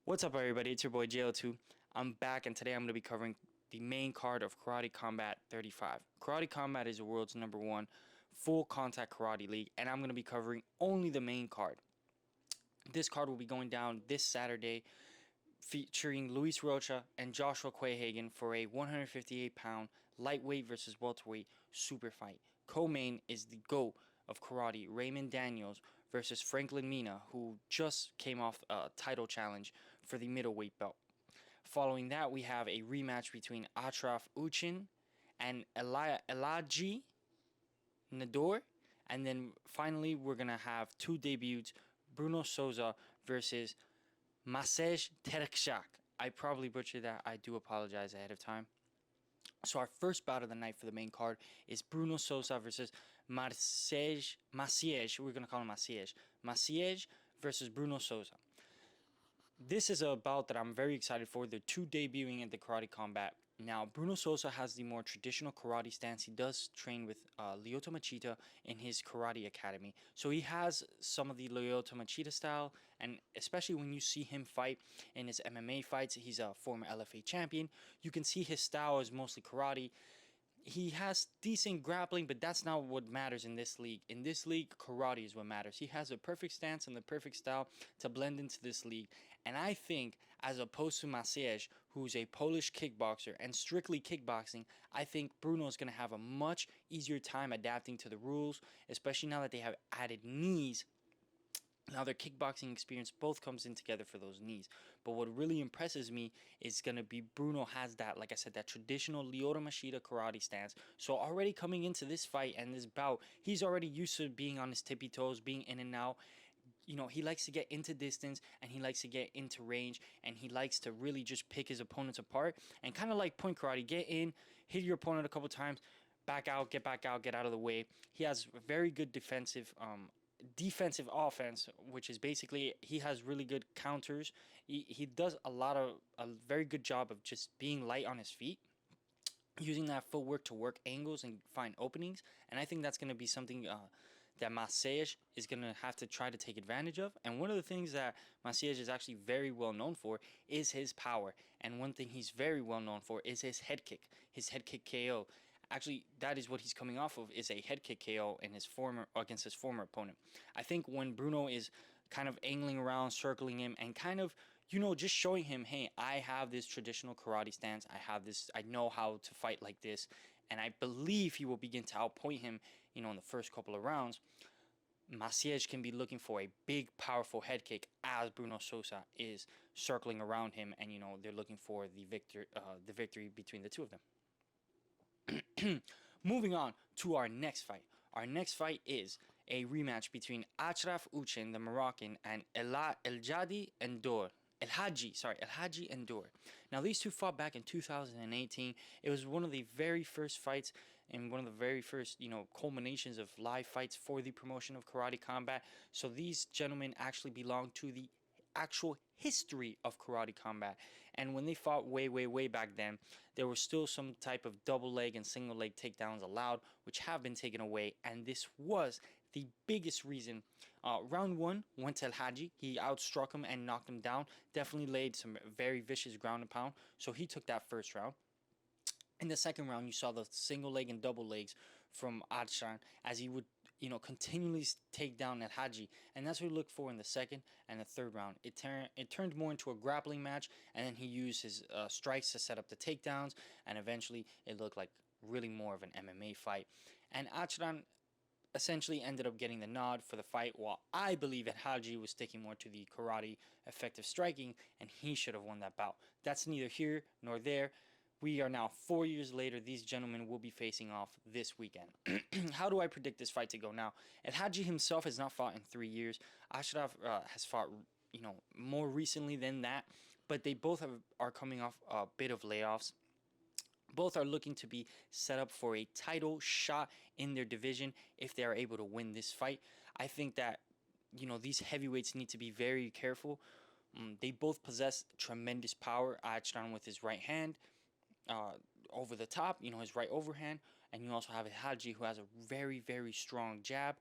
What's up, everybody? It's your boy JL2. I'm back, and today I'm going to be covering the main card of Karate Combat 35. Karate Combat is the world's #1 full contact karate league, and I'm going to be covering only the main card. This card will be going down this Saturday, featuring Luis Rocha and Joshua Quayhagen for a 158-pound lightweight versus welterweight super fight. Co-main is the GOAT of karate, Raymond Daniels, versus Franklin Mina, who just came off a title challenge for the middleweight belt. Following that, we have a rematch between Ashraf Uchin and Elaji Nador. And then finally, we're going to have two debuts, Bruno Souza versus Masej Terkshak. I probably butchered that. I do apologize ahead of time. So our first bout of the night for the main card is Bruno Souza versus Maciej. We're going to call him Maciej. Maciej versus Bruno Souza. This is a bout that I'm very excited for. They're two debuting at the Karate Combat. Now, Bruno Souza has the more traditional karate stance. He does train with Lyoto Machida in his karate academy. So he has some of the Lyoto Machida style, and especially when you see him fight in his MMA fights, he's a former LFA champion. You can see his style is mostly karate. He has decent grappling, but that's not what matters in this league. In this league, karate is what matters. He has a perfect stance and the perfect style to blend into this league. And I think, as opposed to Maciej, who's a Polish kickboxer and strictly kickboxing, I think Bruno is going to have a much easier time adapting to the rules, especially now that they have added knees. Now their kickboxing experience both comes in together for those knees. But what really impresses me is going to be Bruno has that, like I said, that traditional Lyoto Machida karate stance. So already coming into this fight and this bout, he's already used to being on his tippy toes, being in and out. You know, he likes to get into distance and he likes to get into range, and he likes to really just pick his opponents apart and kind of like point karate, get in, hit your opponent a couple times, back out, get out of the way. He has very good defensive offense, which is basically he has really good counters. He does a very good job of just being light on his feet, using that footwork to work angles and find openings. And I think that's going to be something that Maciej is going to have to try to take advantage of. And one of the things that Maciej is actually very well known for is his power. And one thing he's very well known for is his head kick KO. Actually, that is what he's coming off of, is a head kick KO against his former opponent. I think when Bruno is kind of angling around, circling him, and kind of, just showing him, hey, I have this traditional karate stance. I know how to fight like this. And I believe he will begin to outpoint him, in the first couple of rounds. Maciej can be looking for a big, powerful head kick as Bruno Souza is circling around him, and they're looking for the victory between the two of them. Moving on to our next fight. Our next fight is a rematch between Ashraf Uchin, the Moroccan, and Elhadji N'Dour. Now, these two fought back in 2018. It was one of the very first fights and one of the very first, culminations of live fights for the promotion of Karate Combat. So these gentlemen actually belong to the actual history of Karate Combat. And when they fought way back then, there was still some type of double leg and single leg takedowns allowed, which have been taken away. And this was the biggest reason. Round 1 went to Elhadji. He outstruck him and knocked him down. Definitely laid some very vicious ground and pound. So he took that first round. In the second round, you saw the single leg and double legs from Adshan as he would, continually take down Elhadji. And that's what we looked for in the second and the third round. It turned more into a grappling match, and then he used his strikes to set up the takedowns, and eventually it looked like really more of an MMA fight. And Adshan essentially ended up getting the nod for the fight, while I believe Elhadji was sticking more to the karate effective striking, and he should have won that bout. That's neither here nor there. We are now 4 years later. These gentlemen will be facing off this weekend. How do I predict this fight to go now? Elhadji himself has not fought in 3 years. Ashraf has fought, more recently than that. But they both are coming off a bit of layoffs. Both are looking to be set up for a title shot in their division if they are able to win this fight. I think that, these heavyweights need to be very careful. They both possess tremendous power. Ashraf with his right hand, over the top, his right overhand, and you also have Elhadji, who has a very strong jab,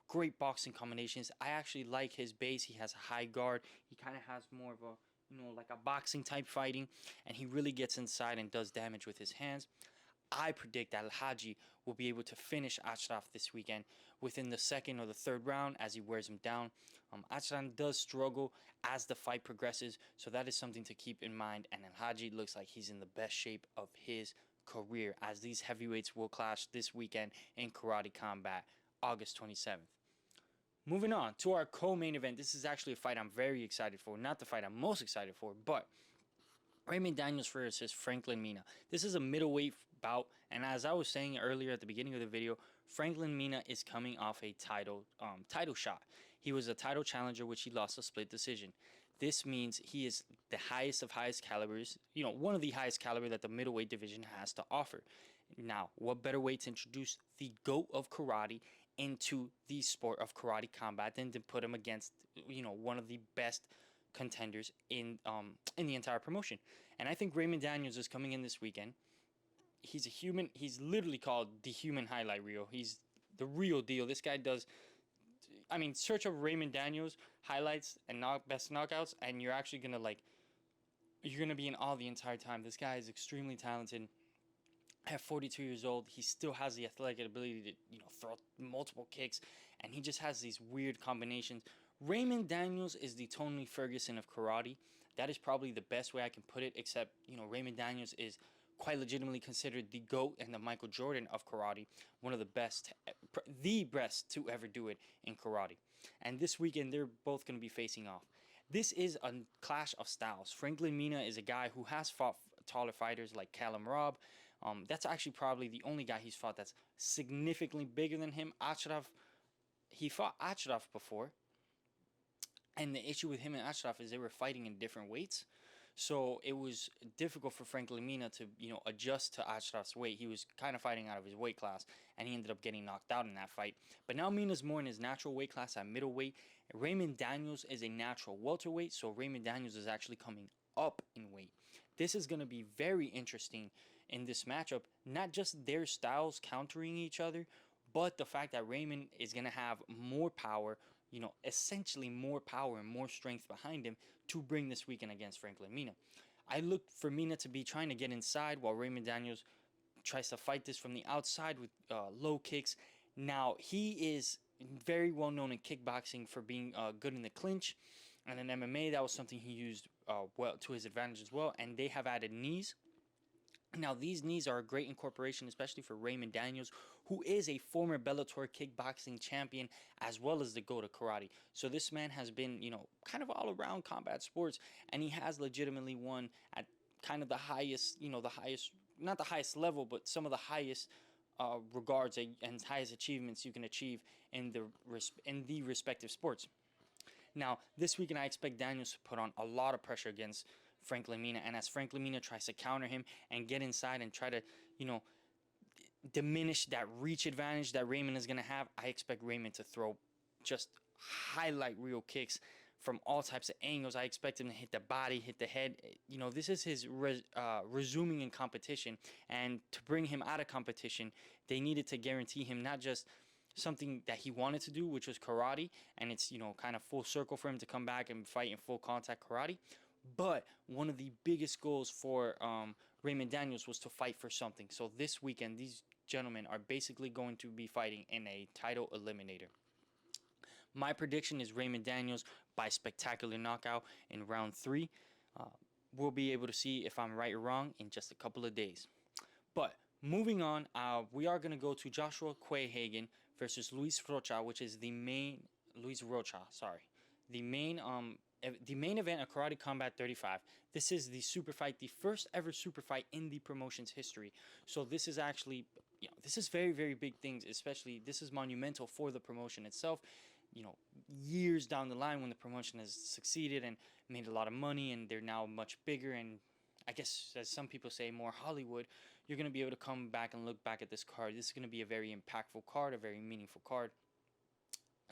great boxing combinations. I actually like his base. He has a high guard. He kind of has more of a like a boxing type fighting, and he really gets inside and does damage with his hands. I predict that Al-Haji will be able to finish Ashraf this weekend within the second or the third round as he wears him down. Ashraf does struggle as the fight progresses, so that is something to keep in mind. And Al-Haji looks like he's in the best shape of his career as these heavyweights will clash this weekend in Karate Combat, August 27th. Moving on to our co-main event. This is actually a fight I'm very excited for. Not the fight I'm most excited for, but Raymond Daniels versus Franklin Mina. This is a middleweight bout, and as I was saying earlier at the beginning of the video, Franklin Mina is coming off a title shot. He was a title challenger, which he lost a split decision. This means he is the highest of highest calibers, one of the highest caliber that the middleweight division has to offer. Now, what better way to introduce the GOAT of karate into the sport of Karate Combat than to put him against, one of the best contenders in the entire promotion. And I think Raymond Daniels is coming in this weekend. He's a human. He's literally called the human highlight reel. He's the real deal. This guy does. I mean, search up Raymond Daniels highlights and best knockouts, and you're actually gonna you're gonna be in awe the entire time. This guy is extremely talented. At 42 years old, he still has the athletic ability to throw multiple kicks, and he just has these weird combinations. Raymond Daniels is the Tony Ferguson of karate. That is probably the best way I can put it, except Raymond Daniels is quite legitimately considered the GOAT and the Michael Jordan of karate, one of the best to ever do it in karate. And this weekend, they're both going to be facing off. This is a clash of styles. Franklin Mina is a guy who has fought taller fighters like Callum Robb. That's actually probably the only guy he's fought that's significantly bigger than him. Ashraf, he fought Ashraf before. And the issue with him and Ashraf is they were fighting in different weights. So it was difficult for Franklin Mina to, adjust to Ashraf's weight. He was kind of fighting out of his weight class, and he ended up getting knocked out in that fight. But now Mina's more in his natural weight class at middleweight. Raymond Daniels is a natural welterweight, so Raymond Daniels is actually coming up in weight. This is going to be very interesting in this matchup. Not just their styles countering each other, but the fact that Raymond is going to have more power, essentially more power and more strength behind him to bring this weekend against Franklin Mina. I look for Mina to be trying to get inside while Raymond Daniels tries to fight this from the outside with low kicks. Now, he is very well known in kickboxing for being good in the clinch, and in MMA, that was something he used well to his advantage as well, and they have added knees. Now, these knees are a great incorporation, especially for Raymond Daniels, who is a former Bellator kickboxing champion, as well as the GOAT of karate. So this man has been, kind of all around combat sports, and he has legitimately won at kind of the highest, not the highest level, but some of the highest regards and highest achievements you can achieve in the respective sports. Now, this weekend, I expect Daniels to put on a lot of pressure against Franklin Mina, and as Franklin Mina tries to counter him and get inside and try to, diminish that reach advantage that Raymond is going to have, I expect Raymond to throw just highlight reel kicks from all types of angles. I expect him to hit the body, hit the head. This is his resuming in competition, and to bring him out of competition, they needed to guarantee him not just something that he wanted to do, which was karate, and it's, kind of full circle for him to come back and fight in full contact karate. But one of the biggest goals for Raymond Daniels was to fight for something. So this weekend, these gentlemen are basically going to be fighting in a title eliminator. My prediction is Raymond Daniels by spectacular knockout in round 3. We'll be able to see if I'm right or wrong in just a couple of days. But moving on, we are going to go to Joshua Quayhagen versus Luis Rocha, which is the main event of Karate Combat 35. This is the super fight, the first ever super fight in the promotion's history. So this is actually, this is very, very big things, especially this is monumental for the promotion itself. Years down the line when the promotion has succeeded and made a lot of money and they're now much bigger and I guess, as some people say, more Hollywood, you're going to be able to come back and look back at this card. This is going to be a very impactful card, a very meaningful card.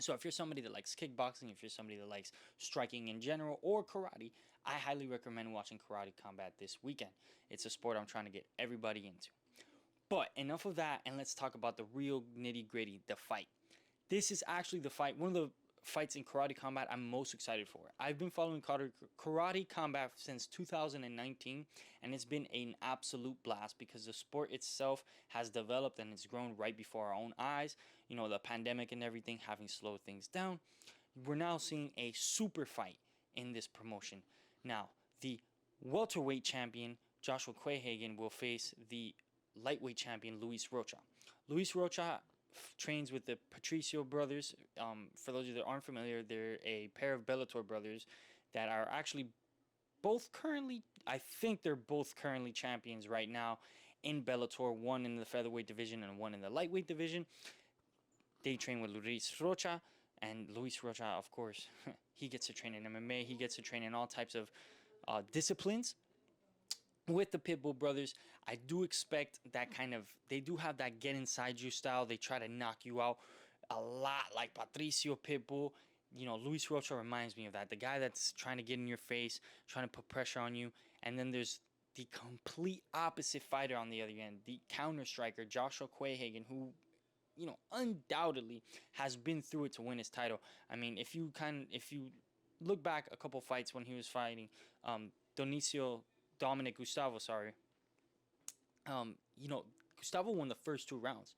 So if you're somebody that likes kickboxing, if you're somebody that likes striking in general or karate, I highly recommend watching Karate Combat this weekend. It's a sport I'm trying to get everybody into. But enough of that, and let's talk about the real nitty-gritty, the fight. This is actually the fight, one of the fights in Karate Combat I'm most excited for. I've been following Karate Combat since 2019, and it's been an absolute blast because the sport itself has developed and it's grown right before our own eyes. You know, the pandemic and everything having slowed things down. We're now seeing a super fight in this promotion. Now, the welterweight champion Joshua Quayhagen will face the lightweight champion Luis Rocha. Luis Rocha trains with the Patricio brothers. For those of you that aren't familiar, they're a pair of Bellator brothers that are actually both currently, I think they're both currently champions right now in Bellator, one in the featherweight division and one in the lightweight division. They train with Luis Rocha, and Luis Rocha, of course, he gets to train in MMA, he gets to train in all types of disciplines. With the Pitbull brothers, I do expect that kind of, they do have that get inside you style. They try to knock you out a lot like Patricio Pitbull. You know, Luis Rocha reminds me of that. The guy that's trying to get in your face, trying to put pressure on you. And then there's the complete opposite fighter on the other end, the counter striker, Joshua Quayhagen, who, you know, undoubtedly has been through it to win his title. I mean, if you look back a couple fights when he was fighting Dominic Gustavo, you know, Gustavo won the first 2 rounds.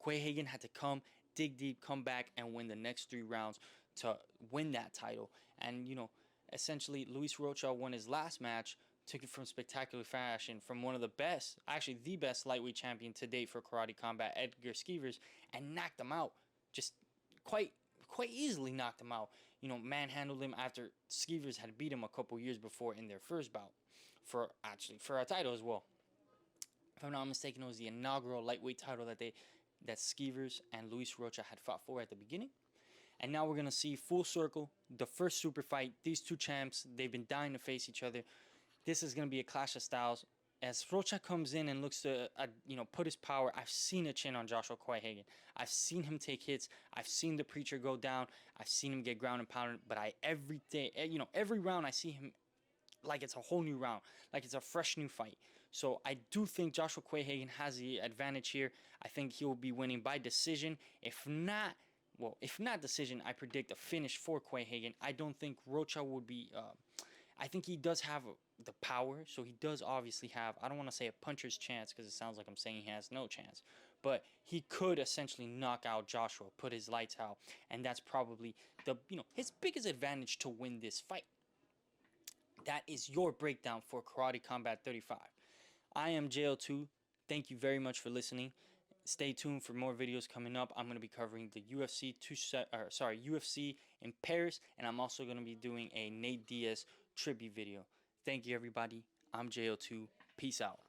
Quayhagen had to come, dig deep, come back, and win the next 3 rounds to win that title. And, you know, essentially, Luis Rocha won his last match, took it from spectacular fashion from one of the best, actually the best lightweight champion to date for Karate Combat, Edgar Skeevers, and knocked him out. Just quite easily knocked him out. You know, manhandled him after Skeevers had beat him a couple years before in their first bout for a title as well. If I'm not mistaken, it was the inaugural lightweight title that Skeevers and Luis Rocha had fought for at the beginning. And now we're going to see full circle, the first super fight. These two champs, they've been dying to face each other. This is going to be a clash of styles. As Rocha comes in and looks to, put his power, I've seen a chin on Joshua Quayhagen. I've seen him take hits. I've seen the preacher go down. I've seen him get ground and pounded. But every round I see him like it's a whole new round, like it's a fresh new fight. So I do think Joshua Quayhagen has the advantage here. I think he will be winning by decision. If not decision, I predict a finish for Quayhagen. I don't think Rocha would be. I think he does have the power, so he does obviously have, I don't want to say a puncher's chance because it sounds like I'm saying he has no chance, but he could essentially knock out Joshua, put his lights out, and that's probably his biggest advantage to win this fight. That is your breakdown for Karate Combat 35. I am JL2. Thank you very much for listening. Stay tuned for more videos coming up. I'm going to be covering the UFC in Paris, and I'm also going to be doing a Nate Diaz tribute video. Thank you, everybody. I'm JL2. Peace out.